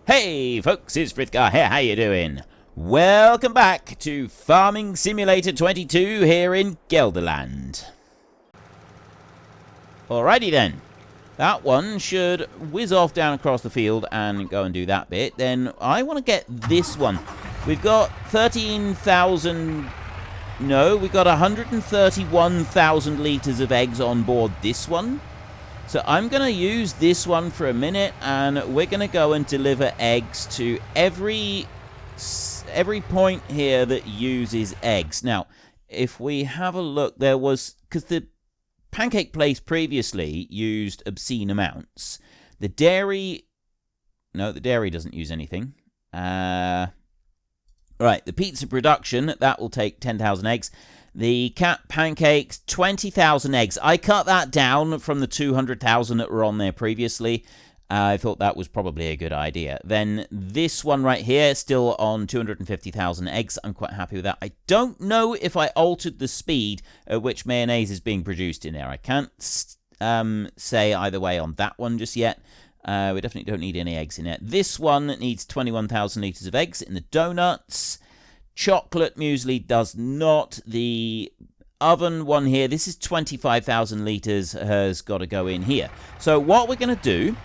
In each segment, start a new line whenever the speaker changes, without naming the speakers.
Hey folks, it's Frithgar here, how you doing? Welcome back to Farming Simulator 22 here in Gelderland. Alrighty then, that one should whiz off down across the field and go and do that bit. Then I want to get this one. We've got 13,000... No, we've got 131,000 litres of eggs on board this one. So I'm going to use this one for a minute, and we're going to go and deliver eggs to every point here that uses eggs. Now, if we have a look, there was... Because the pancake place previously used obscene amounts. The dairy... No, the dairy doesn't use anything. Right, the pizza production, that will take 10,000 eggs. The cat pancakes, 20,000 eggs. I cut that down from the 200,000 that were on there previously. I thought that was probably a good idea. Then this one right here, still on 250,000 eggs. I'm quite happy with that. I don't know if I altered the speed at which mayonnaise is being produced in there. I can't say either way on that one just yet. We definitely don't need any eggs in it. This one needs 21,000 litres of eggs in the donuts. Chocolate muesli does not. The oven one here, this is 25,000 litres, has got to go in here. So what we're going to do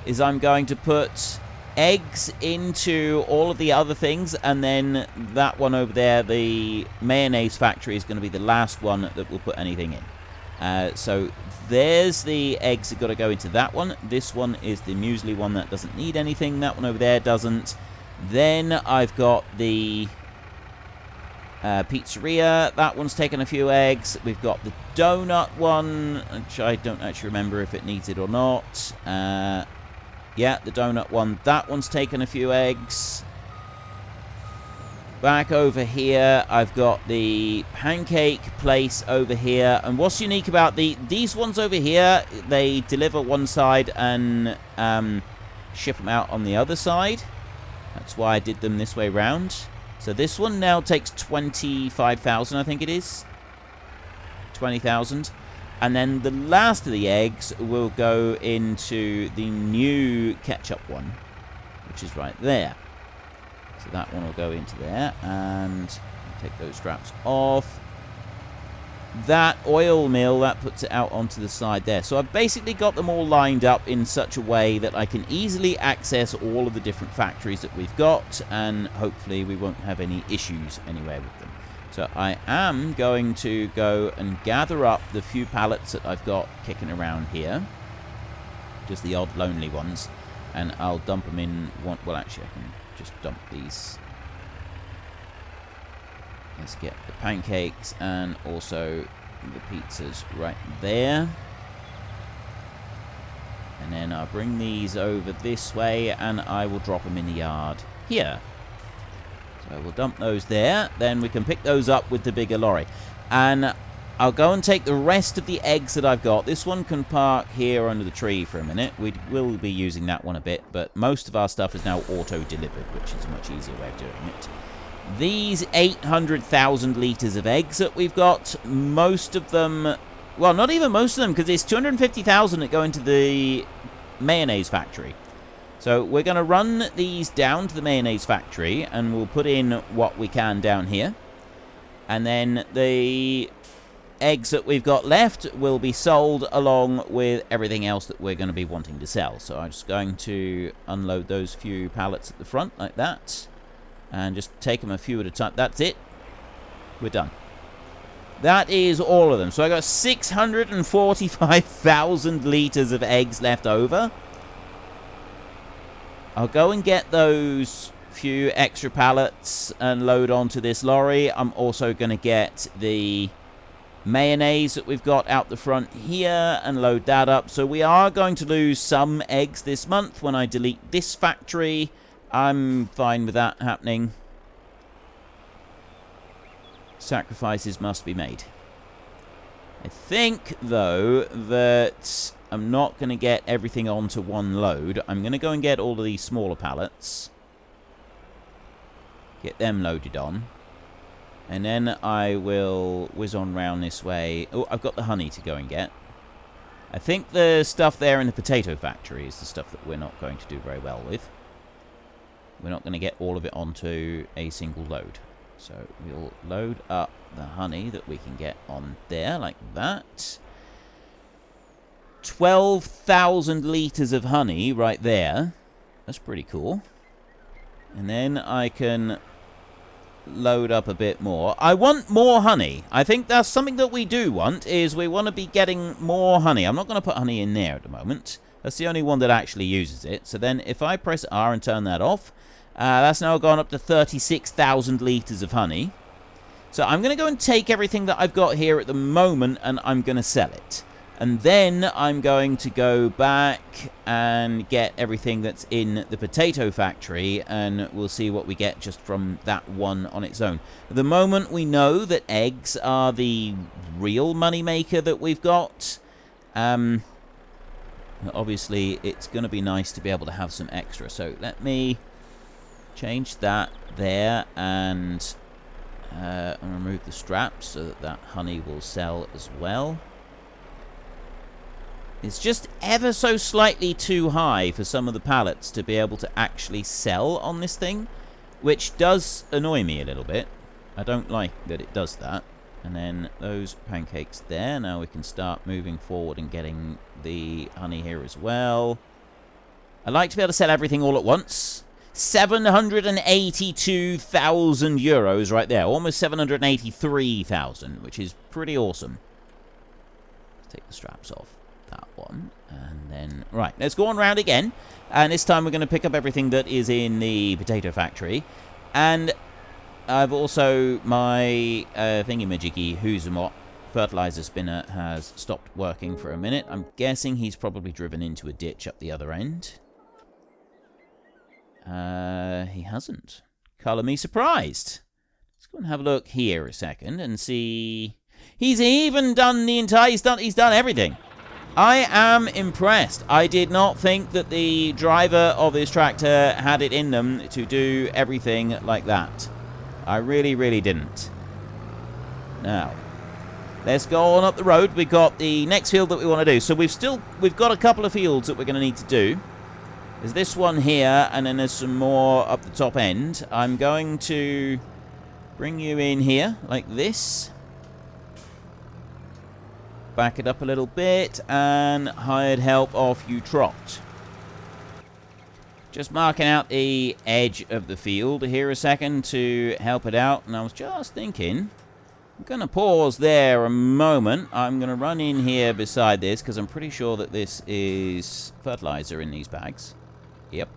is I'm going to put eggs into all of the other things, and then that one over there, the mayonnaise factory, is going to be the last one that will put anything in. So there's the eggs that got to go into that one. This one is the muesli one that doesn't need anything. That one over there doesn't. Then I've got the pizzeria. That one's taken a few eggs. We've got the donut one, which I don't actually remember if it needs it or not. Yeah, the donut one. That one's taken a few eggs. Back over here, I've got the pancake place over here. And what's unique about these ones over here, they deliver one side and ship them out on the other side. That's why I did them this way round. So this one now takes 25,000, I think it is. 20,000. And then the last of the eggs will go into the new ketchup one, which is right there. So that one will go into there, and take those straps off. That oil mill, that puts it out onto the side there. So I've basically got them all lined up in such a way that I can easily access all of the different factories that we've got, and hopefully we won't have any issues anywhere with them. So I am going to go and gather up the few pallets that I've got kicking around here. Just the odd lonely ones. And I'll dump them in one... Well, actually, I can just dump these. Let's get the pancakes and also the pizzas right there. And then I'll bring these over this way, and I will drop them in the yard here. So we'll dump those there. Then we can pick those up with the bigger lorry. And I'll go and take the rest of the eggs that I've got. This one can park here under the tree for a minute. We will be using that one a bit, but most of our stuff is now auto-delivered, which is a much easier way of doing it. These 800,000 litres of eggs that we've got, most of them... Well, not even most of them, because there's 250,000 that go into the mayonnaise factory. So we're going to run these down to the mayonnaise factory, and we'll put in what we can down here. And then the eggs that we've got left will be sold along with everything else that we're going to be wanting to sell. So I'm just going to unload those few pallets at the front like that. And just take them a few at a time. That's it. We're done. That is all of them. So I got 645,000 litres of eggs left over. I'll go and get those few extra pallets and load onto this lorry. I'm also going to get the mayonnaise that we've got out the front here and load that up. So we are going to lose some eggs this month when I delete this factory. I'm fine with that happening. Sacrifices must be made. I think, though, that I'm not going to get everything onto one load. I'm going to go and get all of these smaller pallets. Get them loaded on. And then I will whiz on round this way. Oh, I've got the honey to go and get. I think the stuff there in the potato factory is the stuff that we're not going to do very well with. we're not going to get all of it onto a single load. So we'll load up the honey that we can get on there, like that. 12,000 litres of honey right there. That's pretty cool. And then I can load up a bit more. I want more honey. I think that's something that we do want, is we want to be getting more honey. I'm not going to put honey in there at the moment. That's the only one that actually uses it. So then if I press R and turn that off, that's now gone up to 36,000 litres of honey. So I'm going to go and take everything that I've got here at the moment and I'm going to sell it. And then I'm going to go back and get everything that's in the potato factory, and we'll see what we get just from that one on its own. At the moment, we know that eggs are the real money maker that we've got. Obviously, it's going to be nice to be able to have some extra. So let me change that there and remove the straps so that that honey will sell as well. It's just ever so slightly too high for some of the pallets to be able to actually sell on this thing, which does annoy me a little bit. I don't like that it does that. And then those pancakes there. Now we can start moving forward and getting the honey here as well. I'd like to be able to sell everything all at once. 782,000 euros right there. Almost 783,000, which is pretty awesome. Let's take the straps off. That one, and then right, let's go on round again, and this time we're going to pick up everything that is in the potato factory. And I've also, my thingy-majiggy who's and what fertilizer spinner has stopped working for a minute. I'm guessing he's probably driven into a ditch up the other end. He hasn't. Colour me surprised. Let's go and have a look here a second and see. He's even done the entire, he's done everything. I am impressed. I did not think that the driver of this tractor had it in them to do everything like that. I really, really didn't. Now, let's go on up the road. We've got the next field that we want to do. So we've got a couple of fields that we're going to need to do. There's this one here, and then there's some more up the top end. I'm going to bring you in here, like this. Back it up a little bit, and hired help off you trot. Just marking out the edge of the field here a second to help it out. And I was just thinking, I'm going to pause there a moment. I'm going to run in here beside this, because I'm pretty sure that this is fertilizer in these bags. Yep.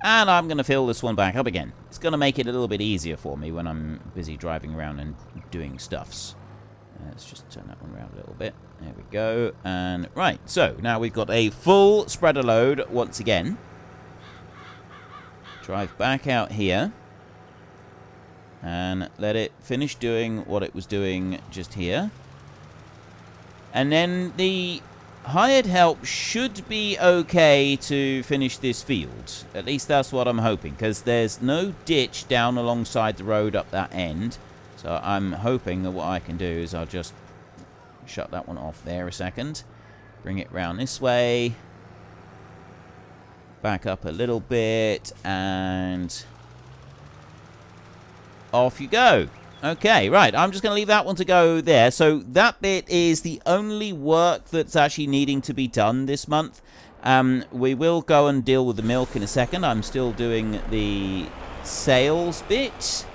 And I'm going to fill this one back up again. It's going to make it a little bit easier for me when I'm busy driving around and doing stuffs. Let's just turn that one around a little bit. There we go. And right, so now we've got a full spreader load once again. Drive back out here. And let it finish doing what it was doing just here. And then the hired help should be okay to finish this field. At least that's what I'm hoping, because there's no ditch down alongside the road up that end. So I'm hoping that what I can do is I'll just shut that one off there a second. Bring it round this way. Back up a little bit. And off you go. Okay, right. I'm just going to leave that one to go there. So that bit is the only work that's actually needing to be done this month. We will go and deal with the milk in a second. I'm still doing the sales bit.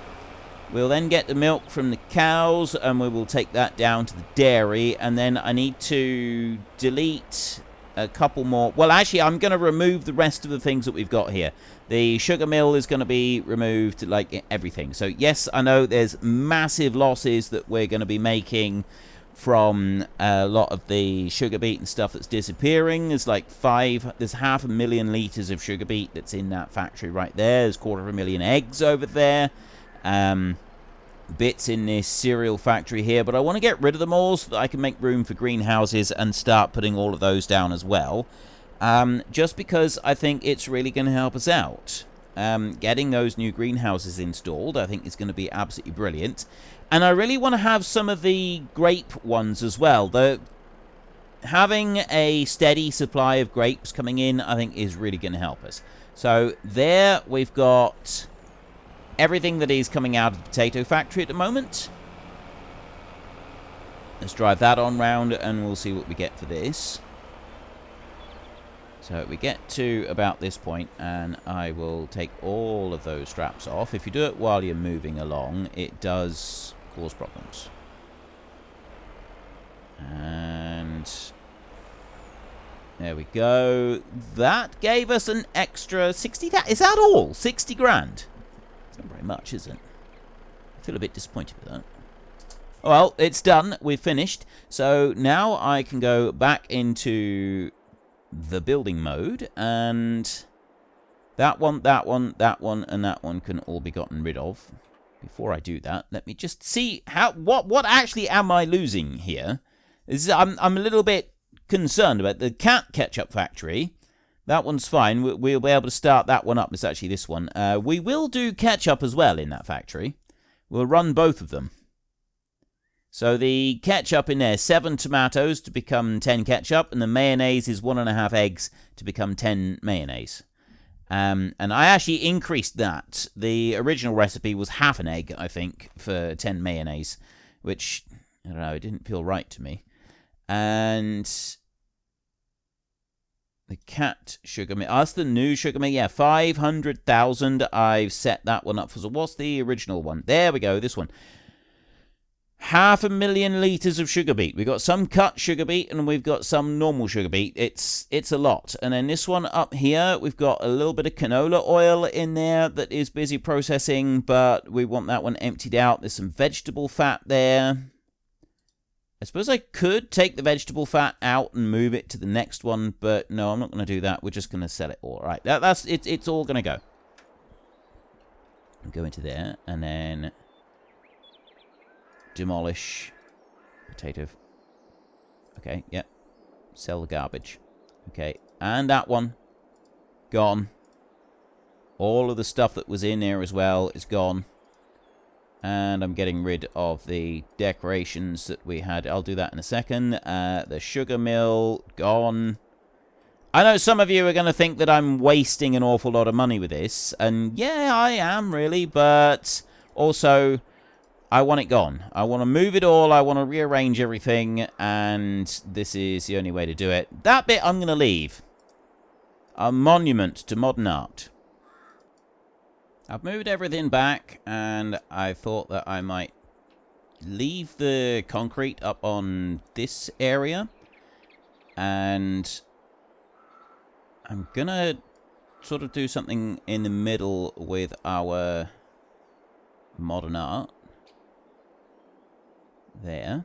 We'll then get the milk from the cows, and we will take that down to the dairy. And then I need to delete a couple more. Well, actually, I'm going to remove the rest of the things that we've got here. The sugar mill is going to be removed, like everything. So, yes, I know there's massive losses that we're going to be making from a lot of the sugar beet and stuff that's disappearing. There's like there's 500,000 litres of sugar beet that's in that factory right there. There's 250,000 eggs over there. Bits in this cereal factory here, but I want to get rid of them all so that I can make room for greenhouses and start putting all of those down as well. Just because I think it's really going to help us out. Getting those new greenhouses installed, I think is going to be absolutely brilliant. And I really want to have some of the grape ones as well. Having a steady supply of grapes coming in, I think, is really going to help us. So there we've got everything that is coming out of the potato factory at the moment. Let's drive that on round and we'll see what we get for this. So we get to about this point and I will take all of those straps off. If you do it while you're moving along, it does cause problems. And there we go. That gave us an extra 60,000. Is that all? 60 grand? It's not very much, is it? I feel a bit disappointed with that. Well, it's done. We've finished. So now I can go back into the building mode, and that one, that one, that one, and that one can all be gotten rid of. Before I do that, let me just see what actually am I losing here. I'm a little bit concerned about the cat ketchup factory. That one's fine. We'll be able to start that one up. It's actually this one. We will do ketchup as well in that factory. We'll run both of them. So the ketchup in there, 7 tomatoes to become 10 ketchup, and the mayonnaise is 1.5 eggs to become 10 mayonnaise. And I actually increased that. The original recipe was half an egg, I think, for 10 mayonnaise, which, I don't know, it didn't feel right to me. And the cat sugar milk, that's the new sugar milk, yeah, 500,000. I've set that one up for. So what's the original one? There we go, this one. 500,000 litres of sugar beet. We've got some cut sugar beet and we've got some normal sugar beet. It's a lot. And then this one up here, we've got a little bit of canola oil in there that is busy processing, but we want that one emptied out. There's some vegetable fat there. I suppose I could take the vegetable fat out and move it to the next one, but no, I'm not going to do that. We're just going to sell it all. Right, that's it. It's all going to go. Go into there and then demolish potato. Okay, yep. Sell the garbage. Okay, and that one gone. All of the stuff that was in there as well is gone. And I'm getting rid of the decorations that we had. I'll do that in a second. The sugar mill gone. I know some of you are going to think that I'm wasting an awful lot of money with this, and yeah, I am really, but also I want it gone. I want to move it all. I want to rearrange everything, and this is the only way to do it. That bit I'm going to leave. A monument to modern art. I've moved everything back, and I thought that I might leave the concrete up on this area, and I'm going to sort of do something in the middle with our modern art. There,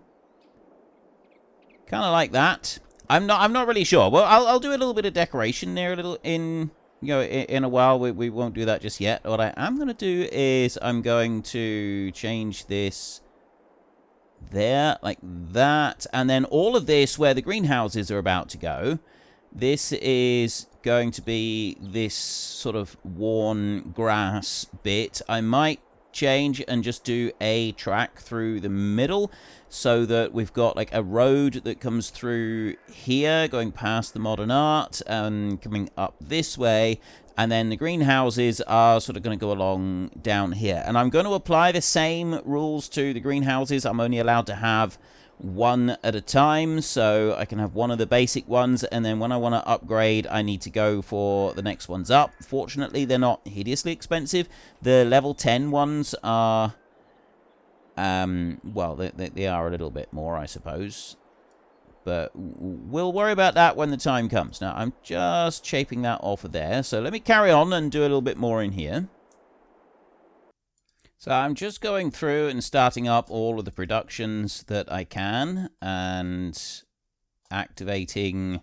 kind of like that. I'm not really sure. Well, I'll do a little bit of decoration there, a little in a while. We won't do that just yet. What I am going to do is I'm going to change this there like that, and then all of this where the greenhouses are about to go. This is going to be this sort of worn grass bit. I might change and just do a track through the middle so that we've got like a road that comes through here going past the modern art and coming up this way, and then the greenhouses are sort of going to go along down here, and I'm going to apply the same rules to the greenhouses. I'm only allowed to have one at a time, so I can have one of the basic ones, and then when I want to upgrade I need to go for the next ones up. Fortunately, they're not hideously expensive. The level 10 ones are well, they are a little bit more, I suppose, but we'll worry about that when the time comes. Now I'm just shaping that off of there, so let me carry on and do a little bit more in here. So I'm just going through and starting up all of the productions that I can and activating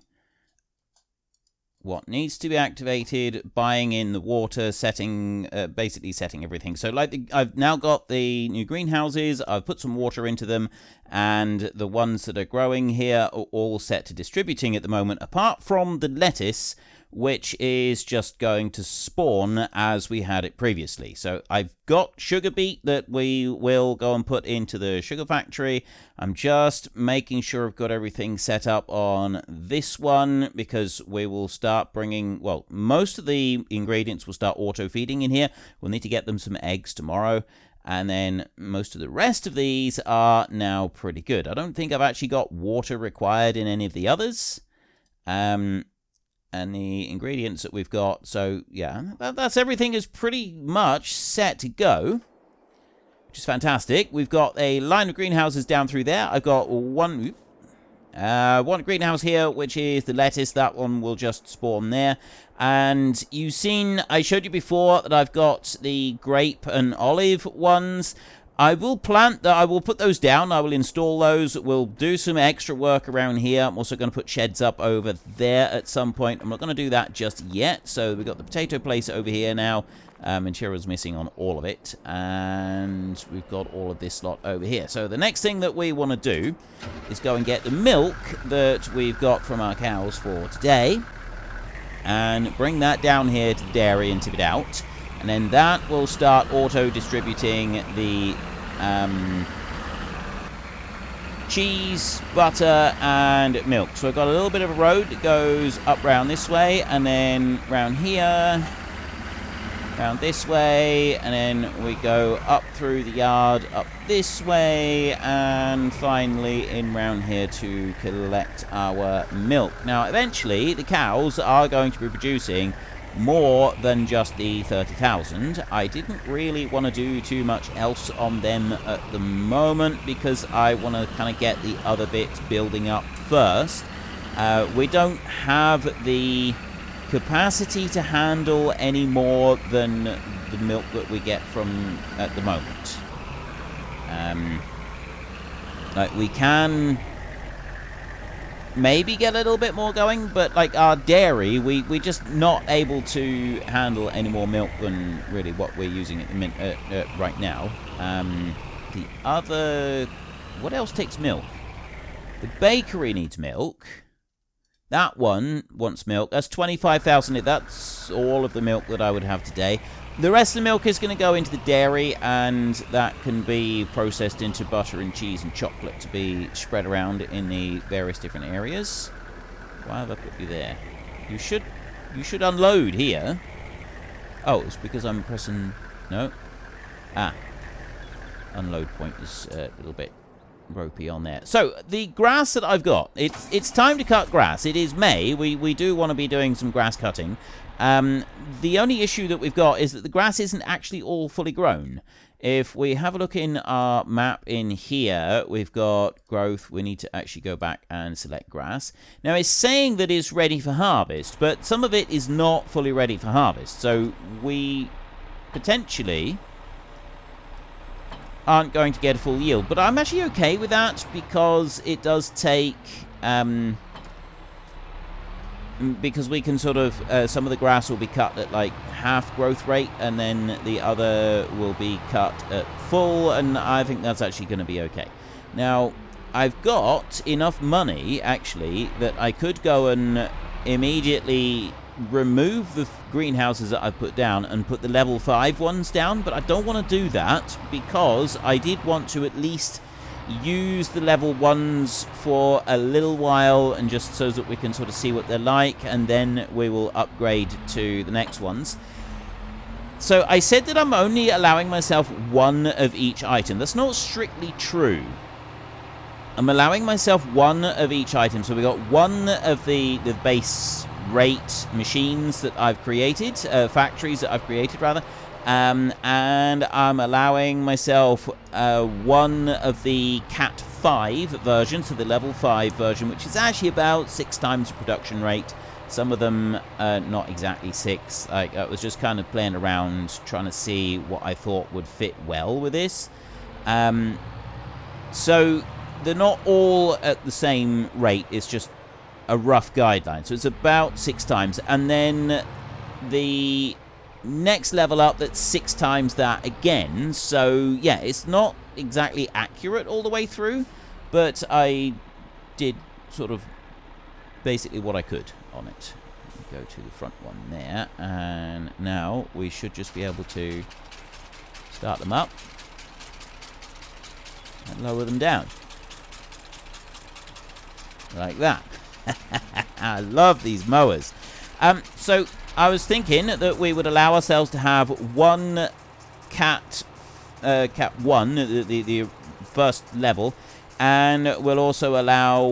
what needs to be activated, buying in the water, setting, basically setting everything. So like I've now got the new greenhouses, I've put some water into them, and the ones that are growing here are all set to distributing at the moment, apart from the lettuce, which is just going to spawn as we had it previously. So I've got sugar beet that we will go and put into the sugar factory. I'm just making sure I've got everything set up on this one, because we will start bringing, well, most of the ingredients will start auto-feeding in here. We'll need to get them some eggs tomorrow. And then most of the rest of these are now pretty good. I don't think I've actually got water required in any of the others. And the ingredients that we've got. So, yeah, that's everything is pretty much set to go, which is fantastic. We've got a line of greenhouses down through there. I've got one greenhouse here, which is the lettuce. That one will just spawn there. And you've seen, I showed you before that I've got the grape and olive ones. I will plant that. I will put those down. I will install those. We'll do some extra work around here. I'm also going to put sheds up over there at some point. I'm not going to do that just yet. So we've got the potato place over here now. And Cheryl's missing on all of it. And we've got all of this lot over here. So the next thing that we want to do is go and get the milk that we've got from our cows for today. And bring that down here to the dairy and tip it out. And then that will start auto-distributing the cheese, butter, and milk. So I've got a little bit of a road that goes up round this way, and then round here, round this way, and then we go up through the yard, up this way, and finally in round here to collect our milk. Now, eventually, the cows are going to be producing more than just the 30,000. I didn't really want to do too much else on them at the moment, because I want to kind of get the other bits building up first. We don't have the capacity to handle any more than the milk that we get from at the moment. Like, we can maybe get a little bit more going, but like our dairy, we're just not able to handle any more milk than really what we're using at the right now. The other, what else takes milk? The bakery needs milk. That one wants milk. That's 25,000. That's all of the milk that I would have today. The rest of the milk is going to go into the dairy, and that can be processed into butter and cheese and chocolate to be spread around in the various different areas. Why have I put you there? You should unload here. Oh, it's because I'm pressing... No. Unload point is a little bit ropey on there. So, the grass that I've got, it's time to cut grass. It is May. We do want to be doing some grass cutting. The only issue that we've got is that the grass isn't actually all fully grown. If we have a look in our map in here, we've got growth. We need to actually go back and select grass. Now, it's saying that it's ready for harvest, but some of it is not fully ready for harvest. So we potentially aren't going to get a full yield. But I'm actually okay with that, because it does take... because we can sort of, some of the grass will be cut at like half growth rate, and then the other will be cut at full, and I think that's actually going to be okay. Now, I've got enough money, actually, that I could go and immediately remove the greenhouses that I've put down and put the level 5 ones down, but I don't want to do that, because I did want to at least use the level 1s for a little while, and just so that we can sort of see what they're like, and then we will upgrade to the next ones. So I said that I'm only allowing myself one of each item. That's not strictly true. I'm allowing myself one of each item. So we got one of the base rate machines that I've created, factories that I've created rather. And I'm allowing myself one of the Cat 5 version, so the level 5 version, which is actually about 6 times the production rate. Some of them not exactly 6. I was just kind of playing around, trying to see what I thought would fit well with this. So they're not all at the same rate. It's just a rough guideline. So it's about 6 times. And then the next level up, that's 6 times that again. So yeah, it's not exactly accurate all the way through, but I did sort of basically what I could on it. Go to the front one there, and now we should just be able to start them up and lower them down. Like that. I love these mowers. So I was thinking that we would allow ourselves to have one Cat 1, the first level, and we'll also allow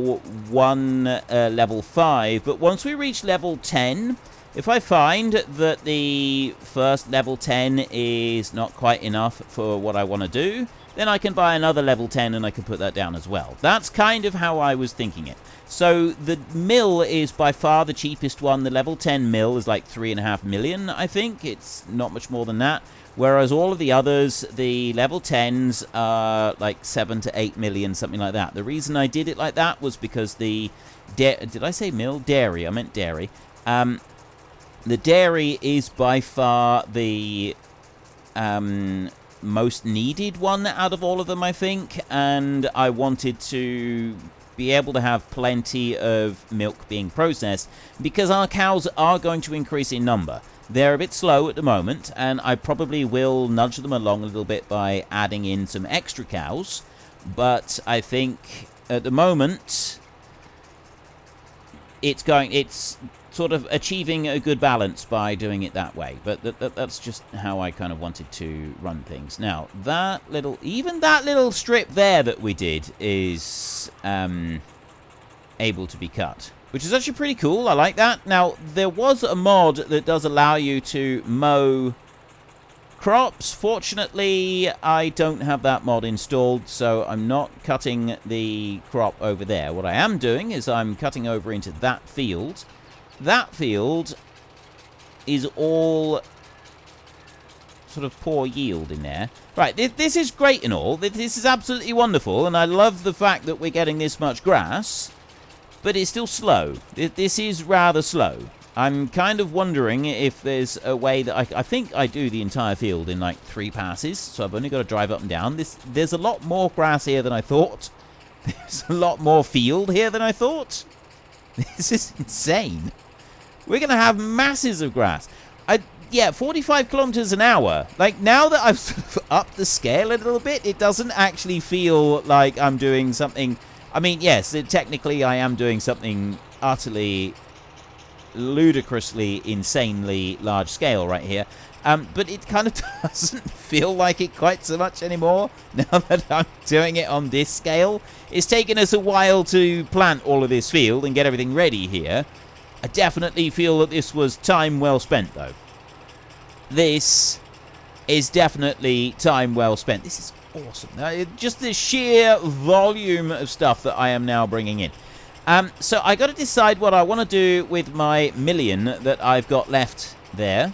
one level 5. But once we reach level 10, if I find that the first level 10 is not quite enough for what I want to do, then I can buy another level 10 and I can put that down as well. That's kind of how I was thinking it. So the mill is by far the cheapest one. The level 10 mill is like 3.5 million, I think. It's not much more than that. Whereas all of the others, the level 10s are like 7 to 8 million, something like that. The reason I did it like that was because the... did I say mill? Dairy. I meant dairy. The dairy is by far the most needed one out of all of them, I think. And I wanted to be able to have plenty of milk being processed because our cows are going to increase in number. They're a bit slow at the moment, and I probably will nudge them along a little bit by adding in some extra cows. But I think at the moment it's sort of achieving a good balance by doing it that way. But that's just how I kind of wanted to run things. Now, even that little strip there that we did is able to be cut, which is actually pretty cool. I like that. Now, there was a mod that does allow you to mow crops. Fortunately, I don't have that mod installed, so I'm not cutting the crop over there. What I am doing is I'm cutting over into that field. That field is all sort of poor yield in there. Right, this is great and all. This is absolutely wonderful, and I love the fact that we're getting this much grass, but it's still slow. This is rather slow. I'm kind of wondering if there's a way that I think I do the entire field in like 3 passes, so I've only got to drive up and down. There's a lot more grass here than I thought. There's a lot more field here than I thought. This is insane. We're going to have masses of grass. Yeah, 45 kilometers an hour. Like, now that I've sort of upped the scale a little bit, it doesn't actually feel like I'm doing something... I mean, yes, technically I am doing something utterly, ludicrously, insanely large scale right here. But it kind of doesn't feel like it quite so much anymore now that I'm doing it on this scale. It's taken us a while to plant all of this field and get everything ready here. I definitely feel that this was time well spent, though. This is definitely time well spent. This is awesome. Just the sheer volume of stuff that I am now bringing in. So I got to decide what I want to do with my million that I've got left there.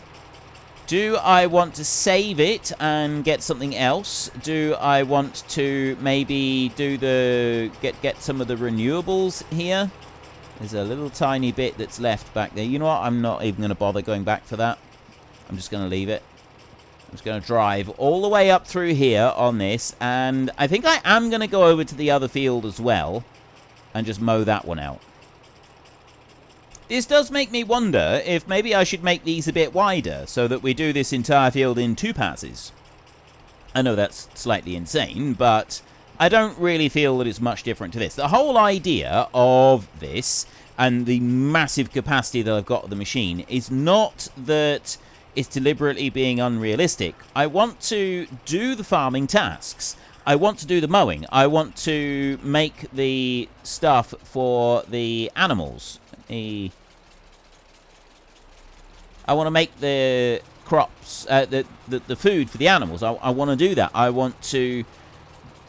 Do I want to save it and get something else? Do I want to maybe do get some of the renewables here? There's a little tiny bit that's left back there. You know what? I'm not even going to bother going back for that. I'm just going to leave it. I'm just going to drive all the way up through here on this. And I think I am going to go over to the other field as well and just mow that one out. This does make me wonder if maybe I should make these a bit wider so that we do this entire field in 2 passes. I know that's slightly insane, but I don't really feel that it's much different to this. The whole idea of this and the massive capacity that I've got of the machine is not that it's deliberately being unrealistic. I want to do the farming tasks. I want to do the mowing. I want to make the stuff for the animals. I want to make the crops, the food for the animals. I want to do that. I want to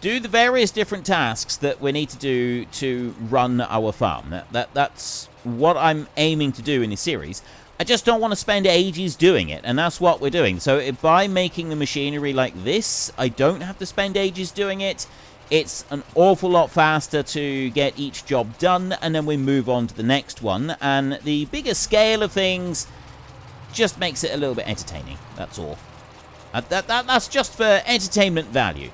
do the various different tasks that we need to do to run our farm. That's what I'm aiming to do in this series. I just don't want to spend ages doing it, and that's what we're doing. So by making the machinery like this, I don't have to spend ages doing it. It's an awful lot faster to get each job done, and then we move on to the next one. And the bigger scale of things just makes it a little bit entertaining. That's all. That's just for entertainment value.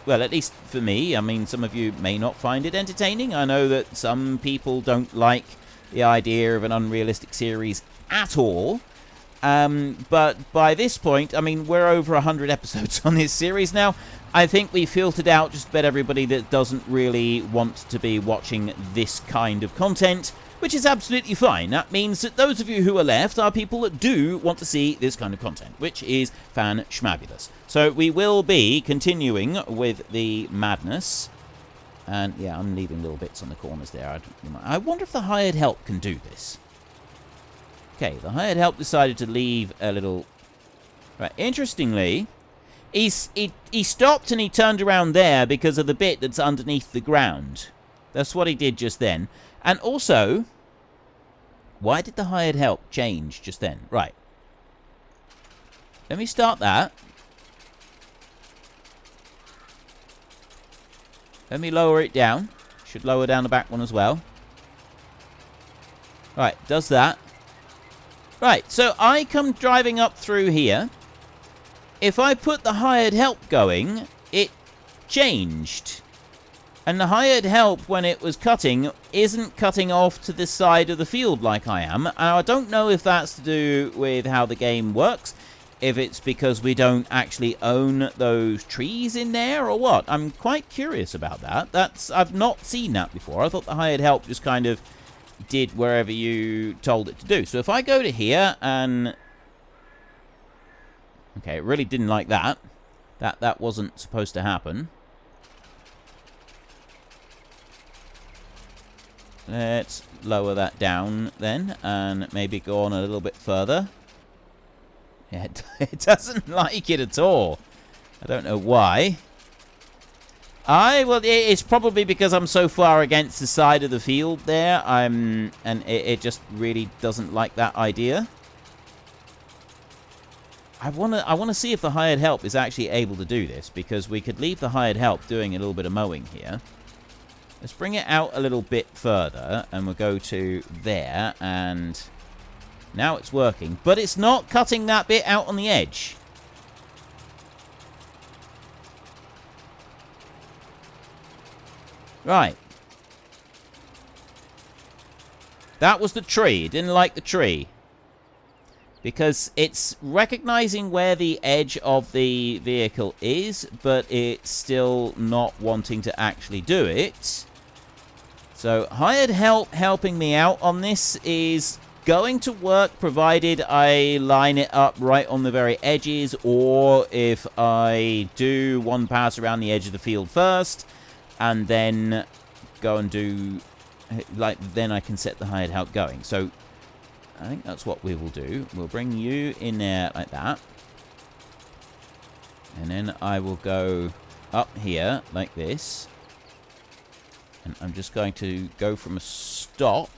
Well, at least for me. I mean, some of you may not find it entertaining. I know that some people don't like the idea of an unrealistic series at all. But by this point, I mean, we're over 100 episodes on this series now. I think we filtered out just about everybody that doesn't really want to be watching this kind of content, which is absolutely fine. That means that those of you who are left are people that do want to see this kind of content, which is fan-schmabulous. So we will be continuing with the madness. And yeah, I'm leaving little bits on the corners there. I wonder if the hired help can do this. Okay, the hired help decided to leave a little... Right, interestingly, he stopped and he turned around there because of the bit that's underneath the ground. That's what he did just then. And also, why did the hired help change just then? Right. Let me start that. Let me lower it down. Should lower down the back one as well. Right, does that. Right, so I come driving up through here. If I put the hired help going, it changed. And the hired help, when it was cutting, isn't cutting off to the side of the field like I am. And I don't know if that's to do with how the game works, if it's because we don't actually own those trees in there or what. I'm quite curious about that. I've not seen that before. I thought the hired help just kind of did wherever you told it to do. So if I go to here and... Okay, it really didn't like that. That wasn't supposed to happen. Let's lower that down then and maybe go on a little bit further. Yeah, it doesn't like it at all. I don't know why. Well, it's probably because I'm so far against the side of the field there. And it just really doesn't like that idea. I wanna see if the hired help is actually able to do this, because we could leave the hired help doing a little bit of mowing here. Let's bring it out a little bit further, and we'll go to there, and now it's working. But it's not cutting that bit out on the edge. Right. That was the tree. It didn't like the tree. Because it's recognizing where the edge of the vehicle is, but it's still not wanting to actually do it. So, hired help helping me out on this is going to work, provided I line it up right on the very edges, or if I do one pass around the edge of the field first, and then go and do, like, then I can set the hired help going. So, I think that's what we will do. We'll bring you in there like that. And then I will go up here like this. And I'm just going to go from a stop.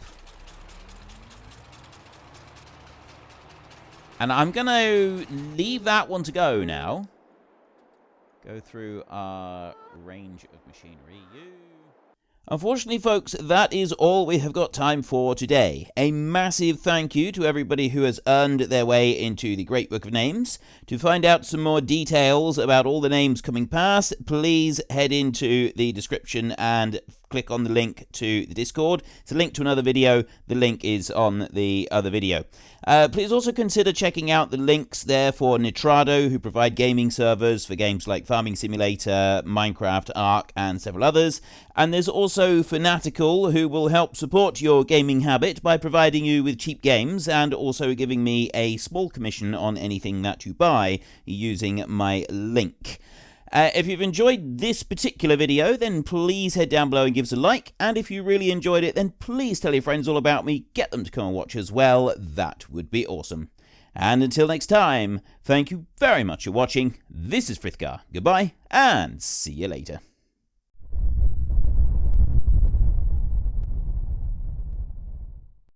And I'm going to leave that one to go now. Go through our range of machinery. Unfortunately, folks, that is all we have got time for today. A massive thank you to everybody who has earned their way into the Great Book of Names. To find out some more details about all the names coming past, please head into the description and click on the link to the Discord. It's a link to another video. The link is on the other video. Please also consider checking out the links there for Nitrado, who provide gaming servers for games like Farming Simulator, Minecraft, Ark, and several others. And there's also Fanatical, who will help support your gaming habit by providing you with cheap games and also giving me a small commission on anything that you buy using my link. If you've enjoyed this particular video, then please head down below and give us a like. And if you really enjoyed it, then please tell your friends all about me. Get them to come and watch as well. That would be awesome. And until next time, thank you very much for watching. This is Frithgar. Goodbye, and see you later.